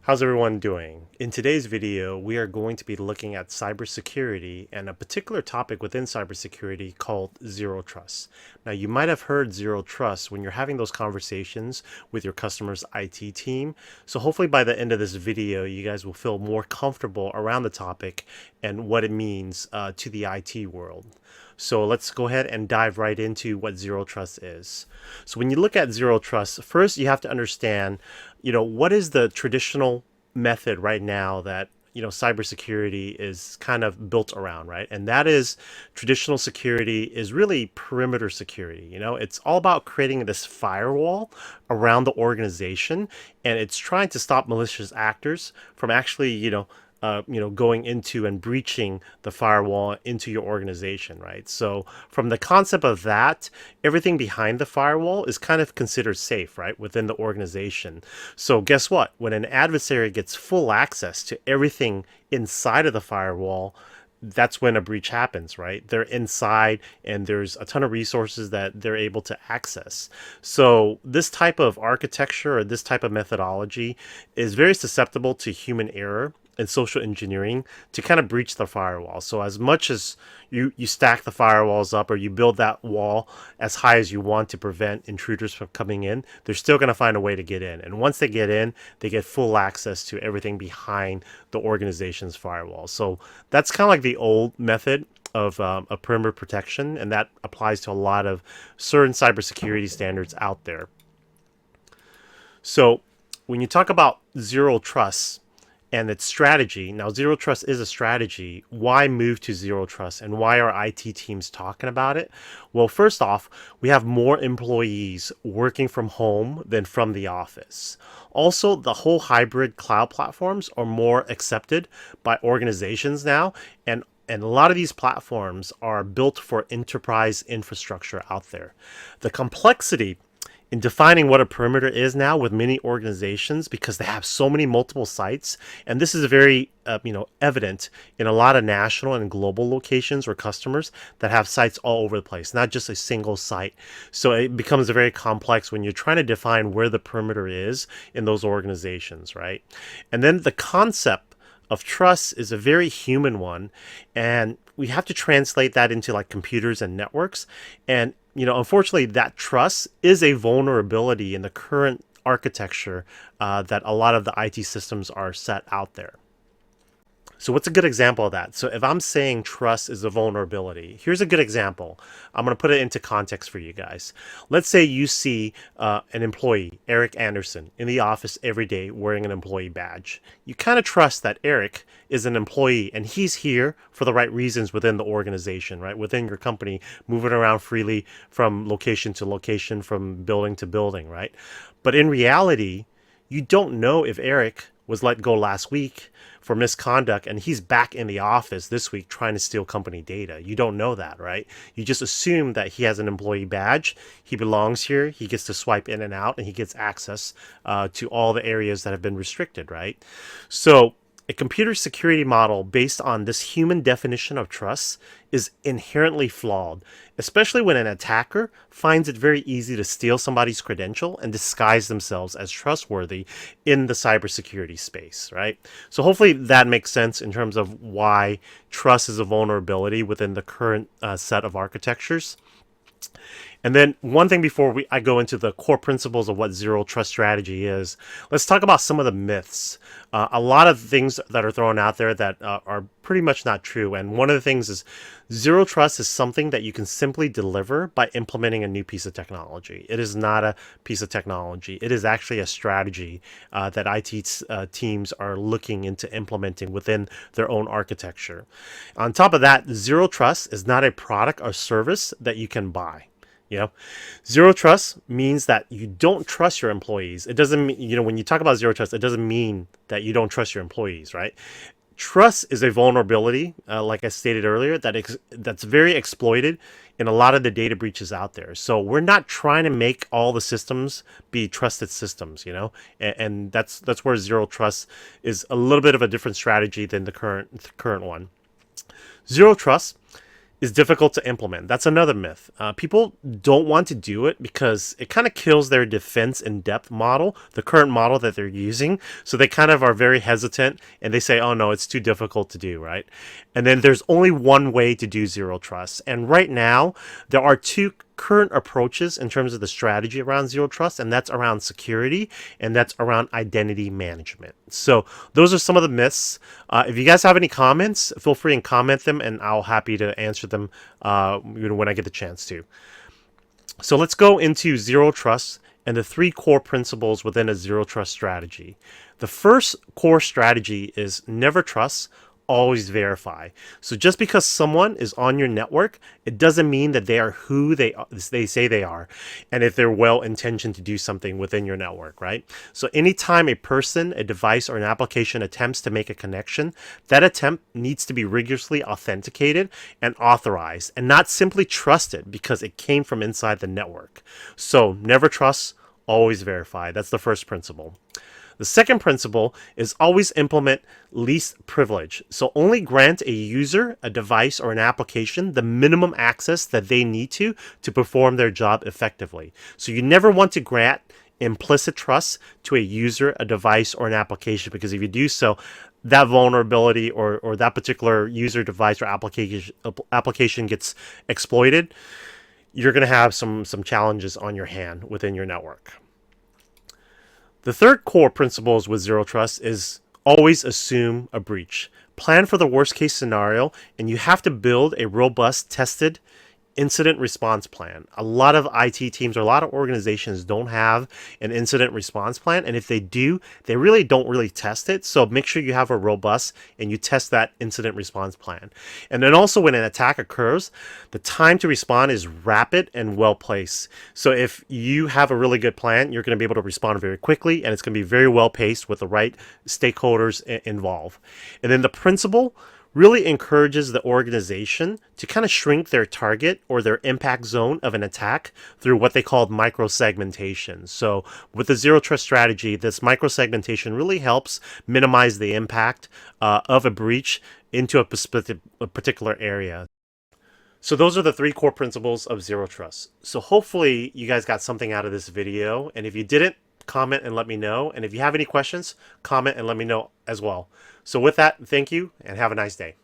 How's everyone doing? In today's video, we are going to be looking at cybersecurity and a particular topic within cybersecurity called zero trust. Now, you might have heard zero trust when you're having those conversations with your customer's IT team. So hopefully by the end of this video, you guys will feel more comfortable around the topic and what it means to the IT world. So let's go ahead and dive right into what zero trust is. So when you look at zero trust, first you have to understand, what is the traditional method right now that cybersecurity is kind of built around, right? And that is traditional security is really perimeter security. It's all about creating this firewall around the organization, and it's trying to stop malicious actors from actually, going into and breaching the firewall into your organization, right? So from the concept of that, everything behind the firewall is kind of considered safe, right, within the organization. So guess what? When an adversary gets full access to everything inside of the firewall, that's when a breach happens, right? They're inside and there's a ton of resources that they're able to access. So this type of architecture or this type of methodology is very susceptible to human error and social engineering to kind of breach the firewall. So as much as you stack the firewalls up or you build that wall as high as you want to prevent intruders from coming in, they're still going to find a way to get in. And once they get in, they get full access to everything behind the organization's firewall. So that's kind of like the old method of a perimeter protection, and that applies to a lot of certain cybersecurity standards out there. So when you talk about zero trust and its strategy, now zero trust is a strategy. Why move to zero trust, and why are IT teams talking about it? Well, first off, we have more employees working from home than from the office. Also, the whole hybrid cloud platforms are more accepted by organizations now, and a lot of these platforms are built for enterprise infrastructure out there. The complexity in defining what a perimeter is now with many organizations, because they have so many multiple sites, and this is very evident in a lot of national and global locations or customers that have sites all over the place, not just a single site. So it becomes very complex when you're trying to define where the perimeter is in those organizations, right? And then the concept of trust is a very human one, and we have to translate that into like computers and networks. And unfortunately, that trust is a vulnerability in the current architecture that a lot of the IT systems are set out there. So what's a good example of that? So if I'm saying trust is a vulnerability, here's a good example. I'm going to put it into context for you guys. Let's say you see an employee, Eric Anderson, in the office every day wearing an employee badge. You kind of trust that Eric is an employee and he's here for the right reasons within the organization, right? Within your company, moving around freely from location to location, from building to building, right? But in reality, you don't know if Eric was let go last week for misconduct and he's back in the office this week trying to steal company data. You don't know that, right? You just assume that he has an employee badge, he belongs here, he gets to swipe in and out, and he gets access to all the areas that have been restricted, right? So a computer security model based on this human definition of trust is inherently flawed, especially when an attacker finds it very easy to steal somebody's credential and disguise themselves as trustworthy in the cybersecurity space, right? So hopefully that makes sense in terms of why trust is a vulnerability within the current set of architectures. And then one thing before I go into the core principles of what zero trust strategy is, let's talk about some of the myths. A lot of things that are thrown out there that are pretty much not true. And one of the things is zero trust is something that you can simply deliver by implementing a new piece of technology. It is not a piece of technology. It is actually a strategy that IT teams are looking into implementing within their own architecture. On top of that, zero trust is not a product or service that you can buy. Zero trust means that you don't trust your employees. It doesn't mean, when you talk about zero trust, it doesn't mean that you don't trust your employees, right? Trust is a vulnerability, like I stated earlier, that's very exploited in a lot of the data breaches out there. So we're not trying to make all the systems be trusted systems, and that's where zero trust is a little bit of a different strategy than the current one. Zero trust is difficult to implement. That's another myth. People don't want to do it because it kind of kills their defense in depth model, the current model that they're using. So they kind of are very hesitant and they say, oh no, it's too difficult to do, right? And then there's only one way to do zero trust. And right now, there are two current approaches in terms of the strategy around zero trust, and that's around security and that's around identity management. So those are some of the myths. If you guys have any comments, feel free and comment them, and I'll happy to answer them when I get the chance to. So let's go into zero trust and the three core principles within a zero trust strategy. The first core strategy is never trust, always verify. So just because someone is on your network, it doesn't mean that they are who they say they are, and if they're well intentioned to do something within your network, right? So anytime a person, a device, or an application attempts to make a connection, that attempt needs to be rigorously authenticated and authorized, and not simply trusted because it came from inside the network. So never trust, always verify. That's the first principle. The second principle is always implement least privilege. So only grant a user, a device, or an application the minimum access that they need to perform their job effectively. So you never want to grant implicit trust to a user, a device, or an application, because if you do so, that vulnerability or that particular user, device, or application gets exploited. You're going to have some challenges on your hand within your network. The third core principles with zero trust is always assume a breach. Plan for the worst case scenario, and you have to build a robust, tested incident response plan. A lot of IT teams or a lot of organizations don't have an incident response plan, and if they do, they really don't test it. So make sure you have a robust and you test that incident response plan. And then also when an attack occurs, the time to respond is rapid and well placed. So if you have a really good plan, you're going to be able to respond very quickly, and it's going to be very well paced with the right stakeholders involved. And then the principle really encourages the organization to kind of shrink their target or their impact zone of an attack through what they call microsegmentation. So with the zero trust strategy, this microsegmentation really helps minimize the impact of a breach into a particular area. So those are the three core principles of zero trust. So hopefully you guys got something out of this video, and if you didn't, comment and let me know. And if you have any questions, comment and let me know as well. So with that, thank you and have a nice day.